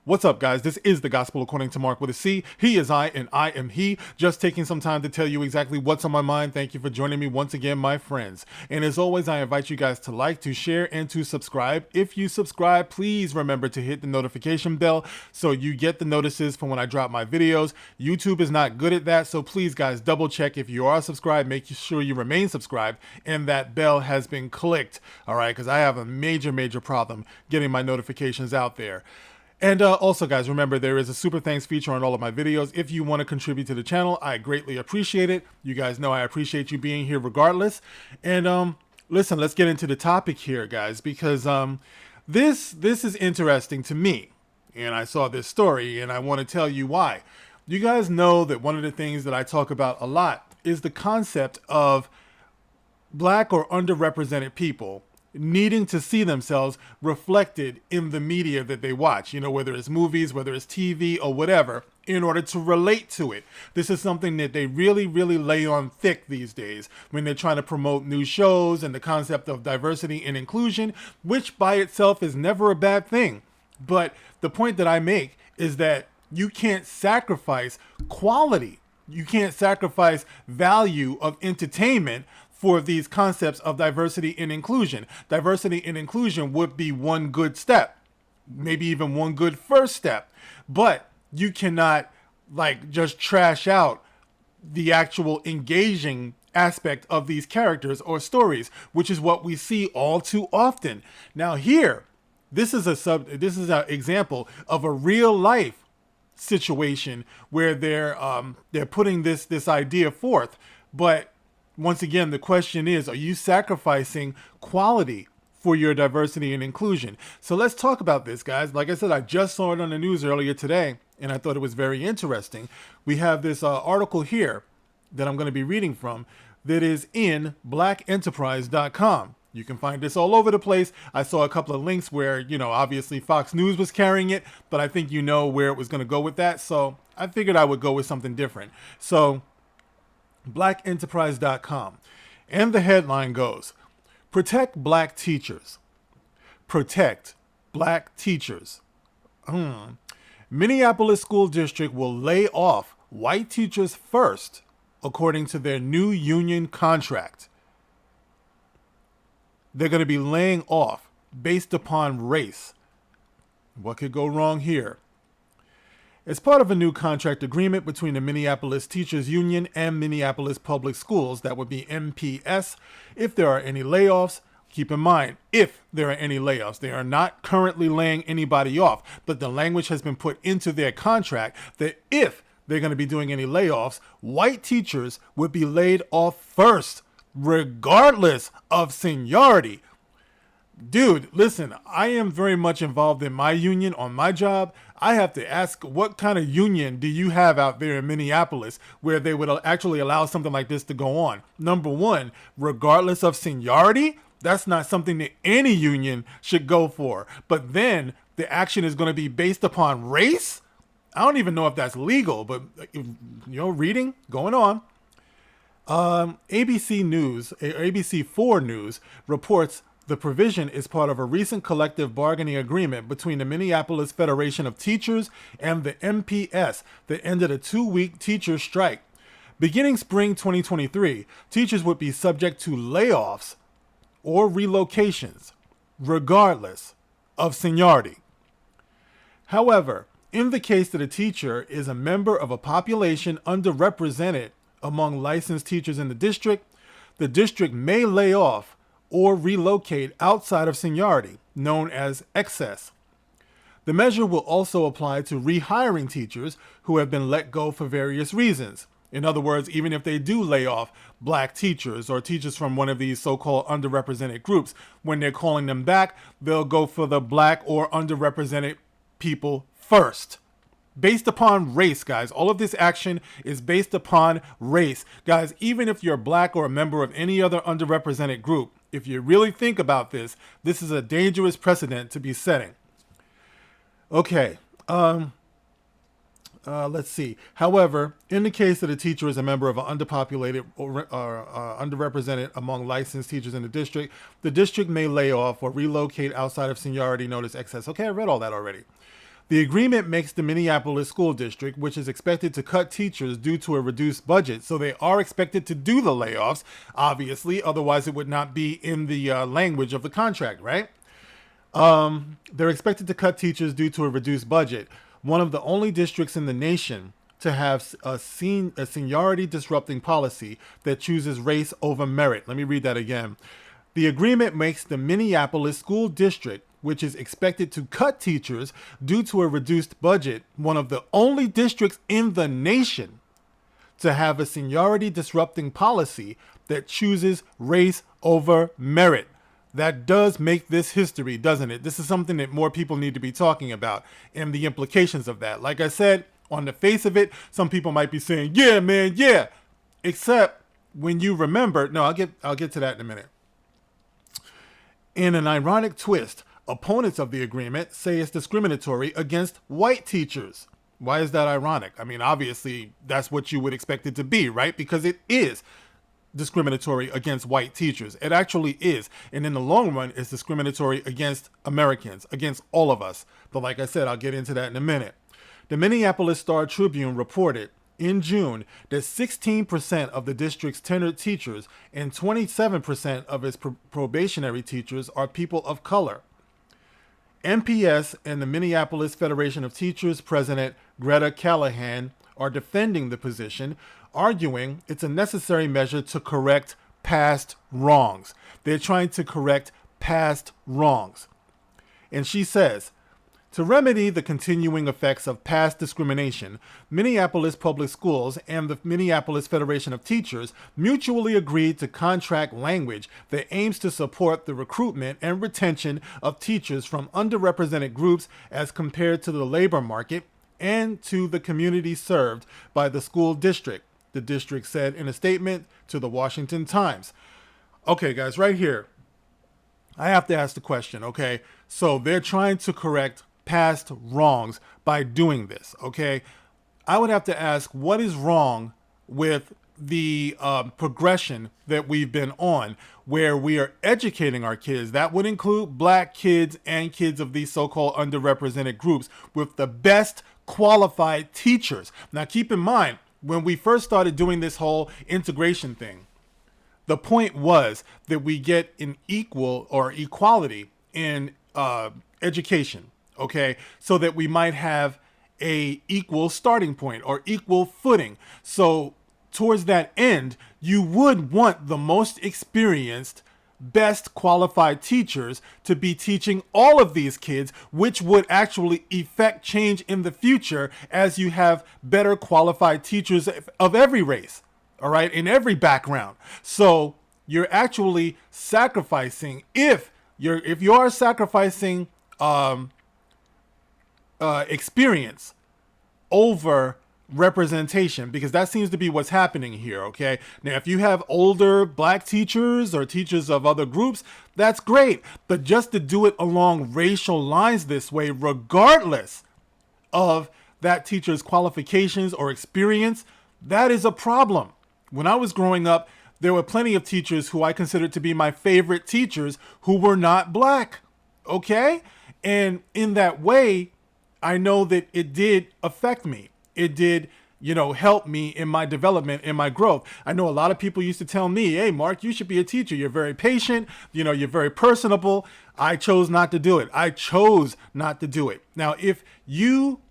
What's up, guys? This is the Gospel According to Mark with a C. He is I, and I am he. Just taking some time to tell you exactly what's on my mind. Thank you for joining me once again, my friends. And as always, I invite you guys to like, to share, and to subscribe. If you subscribe, please remember to hit the notification bell so you get the notices from when I drop my videos. YouTube is not good at that, so please, guys, double check if you are subscribed. Make sure you remain subscribed and that bell has been clicked. All right, because I have a major problem getting my notifications out there. And also, guys, remember there is a super thanks feature on all of my videos. If you want to contribute to the channel, I greatly appreciate it. You guys know I appreciate you being here regardless. And listen, let's get into the topic here, guys, because this is interesting to me. And I saw this story, and I want to tell you why. You guys know that one of the things that I talk about a lot is the concept of black or underrepresented people needing to see themselves reflected in the media that they watch, you know, whether it's movies, whether it's TV or whatever, in order to relate to it. This is something that they really lay on thick these days when they're trying to promote new shows and the concept of diversity and inclusion, which by itself is never a bad thing. But the point that I make is that you can't sacrifice quality. You can't sacrifice value of entertainment for these concepts of diversity and inclusion. Diversity and inclusion would be one good step, maybe even one good first step, but you cannot like just trash out the actual engaging aspect of these characters or stories, which is what we see all too often. Now here, this is an example of a real life situation where they're putting this idea forth, but once again, the question is, are you sacrificing quality for your diversity and inclusion? So let's talk about this, guys. Like I said, I just saw it on the news earlier today, and I thought it was very interesting. We have this article here that I'm going to be reading from that is in blackenterprise.com. You can find this all over the place. I saw a couple of links where, you know, obviously Fox News was carrying it, but I think you know where it was going to go with that. So I figured I would go with something different. So blackenterprise.com. And the headline goes, protect black teachers. Protect black teachers. Minneapolis School District will lay off white teachers first, according to their new union contract. They're going to be laying off based upon race. What could go wrong here? As part of a new contract agreement between the Minneapolis Teachers Union and Minneapolis Public Schools, that would be MPS, if there are any layoffs, keep in mind, if there are any layoffs, they are not currently laying anybody off, but the language has been put into their contract that if they're going to be doing any layoffs, white teachers would be laid off first, regardless of seniority. Dude, listen, I am very much involved in my union on my job. I have to ask, what kind of union do you have out there in Minneapolis where they would actually allow something like this to go on? Number one, regardless of seniority, that's not something that any union should go for. But then the action is going to be based upon race? I don't even know if that's legal, but, you know, reading, going on. ABC4 News reports the provision is part of a recent collective bargaining agreement between the Minneapolis Federation of Teachers and the MPS that ended a 2-week teacher strike. Beginning spring 2023, teachers would be subject to layoffs or relocations, regardless of seniority. However, in the case that a teacher is a member of a population underrepresented among licensed teachers in the district may lay off or relocate outside of seniority, known as excess. The measure will also apply to rehiring teachers who have been let go for various reasons. In other words, even if they do lay off black teachers or teachers from one of these so-called underrepresented groups, when they're calling them back, they'll go for the black or underrepresented people first. Based upon race, guys. All of this action is based upon race. Guys, even if you're black or a member of any other underrepresented group, if you really think about this, this is a dangerous precedent to be setting. Okay, let's see. However, in the case that a teacher is a member of an underpopulated or underrepresented among licensed teachers in the district may lay off or relocate outside of seniority, known as excess. Okay, I read all that already. The agreement makes the Minneapolis School District, which is expected to cut teachers due to a reduced budget. So they are expected to do the layoffs, obviously, otherwise it would not be in the language of the contract, right? They're expected to cut teachers due to a reduced budget. One of the only districts in the nation to have a seniority disrupting policy that chooses race over merit. Let me read that again. The agreement makes the Minneapolis School District, which is expected to cut teachers due to a reduced budget, one of the only districts in the nation to have a seniority disrupting policy that chooses race over merit. That does make this history, doesn't it? This is something that more people need to be talking about and the implications of that. Like I said, on the face of it, some people might be saying, yeah, man, yeah. Except when you remember, no, I'll get to that in a minute. In an ironic twist, opponents of the agreement say it's discriminatory against white teachers. Why is that ironic? I mean, obviously, that's what you would expect it to be, right? Because it is discriminatory against white teachers. It actually is. And in the long run, it's discriminatory against Americans, against all of us. But like I said, I'll get into that in a minute. The Minneapolis Star Tribune reported in June that 16% of the district's tenured teachers and 27% of its probationary teachers are people of color. MPS and the Minneapolis Federation of Teachers President Greta Callahan are defending the position, arguing it's a necessary measure to correct past wrongs. They're trying to correct past wrongs. And she says, to remedy the continuing effects of past discrimination, Minneapolis Public Schools and the Minneapolis Federation of Teachers mutually agreed to contract language that aims to support the recruitment and retention of teachers from underrepresented groups as compared to the labor market and to the community served by the school district, the district said in a statement to the Washington Times. Okay, guys, right here, I have to ask the question, okay? So they're trying to correct past wrongs by doing this, okay? I would have to ask, what is wrong with the progression that we've been on where we are educating our kids? That would include black kids and kids of these so-called underrepresented groups with the best qualified teachers. Now, keep in mind, when we first started doing this whole integration thing, the point was that we get an equal or equality in education. Okay, so that we might have a equal starting point or equal footing. So towards that end, you would want the most experienced, best qualified teachers to be teaching all of these kids, which would actually effect change in the future as you have better qualified teachers of every race, all right, in every background. So you're actually sacrificing, if you are sacrificing experience over representation, because that seems to be what's happening here, okay? Now, if you have older black teachers or teachers of other groups, that's great. But just to do it along racial lines this way, regardless of that teacher's qualifications or experience, that is a problem. When I was growing up, there were plenty of teachers who I considered to be my favorite teachers who were not black, okay? And in that way, I know that it did affect me. It did, help me in my development, in my growth. I know a lot of people used to tell me, hey, Mark, you should be a teacher. You're very patient. You're very personable. I chose not to do it. Now, if you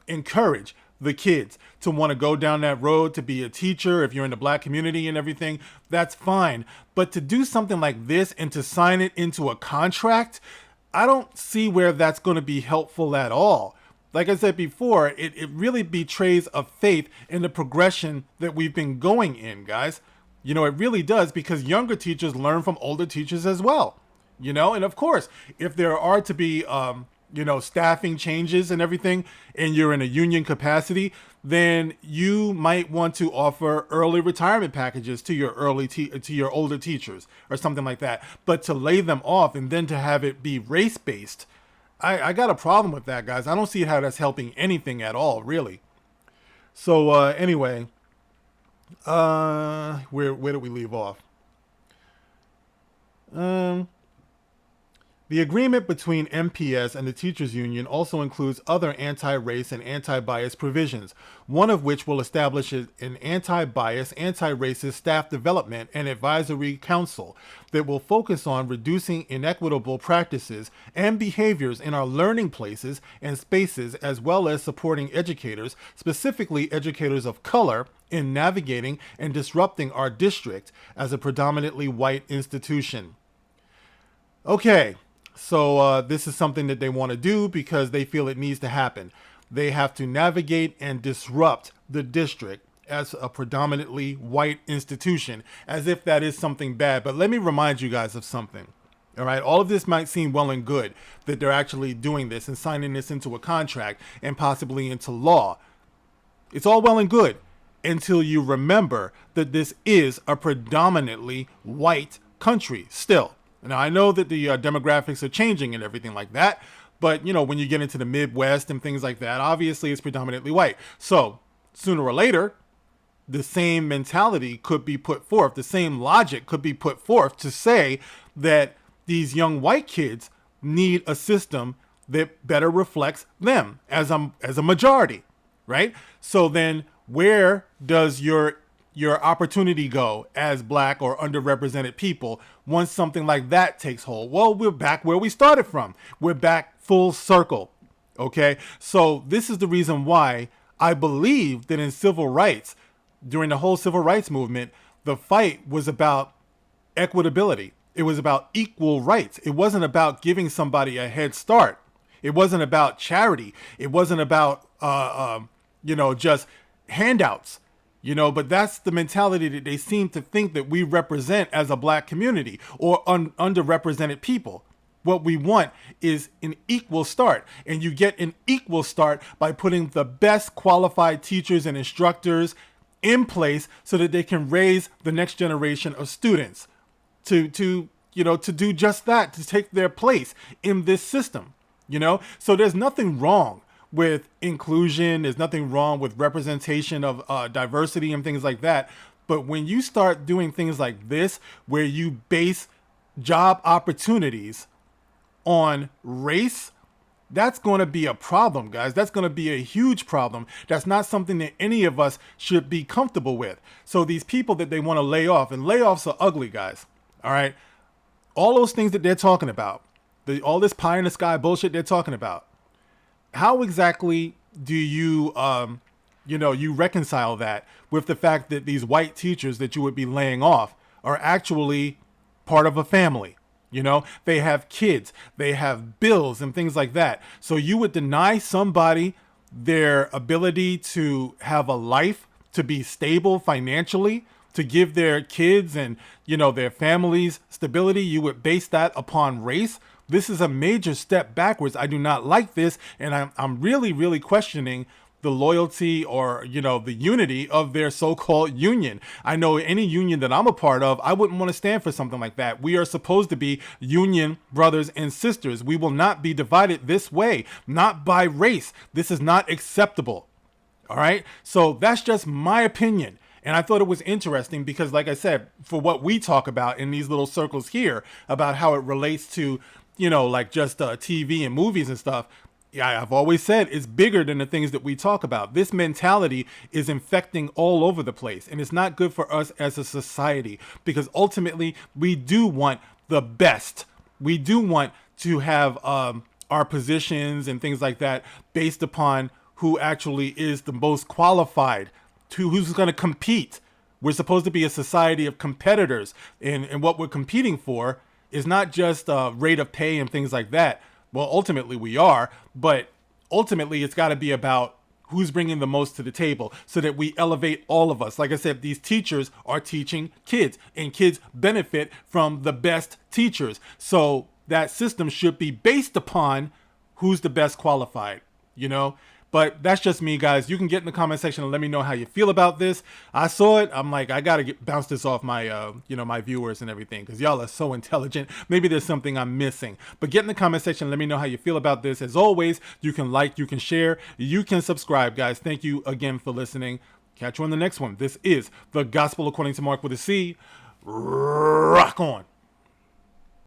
encourage the kids to want to go down that road to be a teacher, if you're in the black community and everything, that's fine. But to do something like this and to sign it into a contract, I don't see where that's going to be helpful at all. Like I said before, it really betrays a faith in the progression that we've been going in, guys. It really does, because younger teachers learn from older teachers as well. And of course, if there are to be, staffing changes and everything, and you're in a union capacity, then you might want to offer early retirement packages to your to your older teachers or something like that. But to lay them off and then to have it be race-based, I got a problem with that, guys. I don't see how that's helping anything at all, really. So anyway, where did we leave off? The agreement between MPS and the teachers union also includes other anti-race and anti-bias provisions, one of which will establish an anti-bias, anti-racist staff development and advisory council that will focus on reducing inequitable practices and behaviors in our learning places and spaces, as well as supporting educators, specifically educators of color, in navigating and disrupting our district as a predominantly white institution. Okay. So this is something that they want to do because they feel it needs to happen. They have to navigate and disrupt the district as a predominantly white institution, as if that is something bad. But let me remind you guys of something. All right, all of this might seem well and good that they're actually doing this and signing this into a contract and possibly into law. It's all well and good until you remember that this is a predominantly white country still. Now, I know that the demographics are changing and everything like that, but, you know, when you get into the Midwest and things like that, obviously it's predominantly white. So sooner or later, the same mentality could be put forth, the same logic could be put forth to say that these young white kids need a system that better reflects them as a majority, right? So then where does your opportunity go as black or underrepresented people once something like that takes hold? Well, we're back where we started from. We're back full circle. Okay. So this is the reason why I believe that in civil rights, during the whole civil rights movement, the fight was about equitability. It was about equal rights. It wasn't about giving somebody a head start. It wasn't about charity. It wasn't about, just handouts. But that's the mentality that they seem to think that we represent as a black community or underrepresented people. What we want is an equal start. And you get an equal start by putting the best qualified teachers and instructors in place so that they can raise the next generation of students to do just that, to take their place in this system. So there's nothing wrong with inclusion. There's nothing wrong with representation of diversity and things like that. But when you start doing things like this, where you base job opportunities on race, that's going to be a problem, guys. That's going to be a huge problem. That's not something that any of us should be comfortable with. So these people that they want to lay off, and layoffs are ugly, guys. All right. All those things that they're talking about, all this pie in the sky bullshit they're talking about. How exactly do you, you reconcile that with the fact that these white teachers that you would be laying off are actually part of a family? They have kids, they have bills and things like that. So you would deny somebody their ability to have a life, to be stable financially, to give their kids and, their families stability. You would base that upon race. This is a major step backwards. I do not like this. And I'm really, really questioning the loyalty or, the unity of their so-called union. I know any union that I'm a part of, I wouldn't want to stand for something like that. We are supposed to be union brothers and sisters. We will not be divided this way, not by race. This is not acceptable. All right. So that's just my opinion. And I thought it was interesting because, like I said, for what we talk about in these little circles here about how it relates to, just TV and movies and stuff. Yeah, I've always said it's bigger than the things that we talk about. This mentality is infecting all over the place, and it's not good for us as a society because ultimately we do want the best. We do want to have our positions and things like that based upon who actually is the most qualified, to who's going to compete. We're supposed to be a society of competitors, and what we're competing for is not just rate of pay and things like that. Well, ultimately we are, but ultimately it's got to be about who's bringing the most to the table so that we elevate all of us. Like I said, these teachers are teaching kids, and kids benefit from the best teachers. So that system should be based upon who's the best qualified, But that's just me, guys. You can get in the comment section and let me know how you feel about this. I saw it. I'm like, I got to bounce this off my, my viewers and everything because y'all are so intelligent. Maybe there's something I'm missing. But get in the comment section and let me know how you feel about this. As always, you can like, you can share, you can subscribe, guys. Thank you again for listening. Catch you on the next one. This is The Gospel According to Mark with a C. Rock on.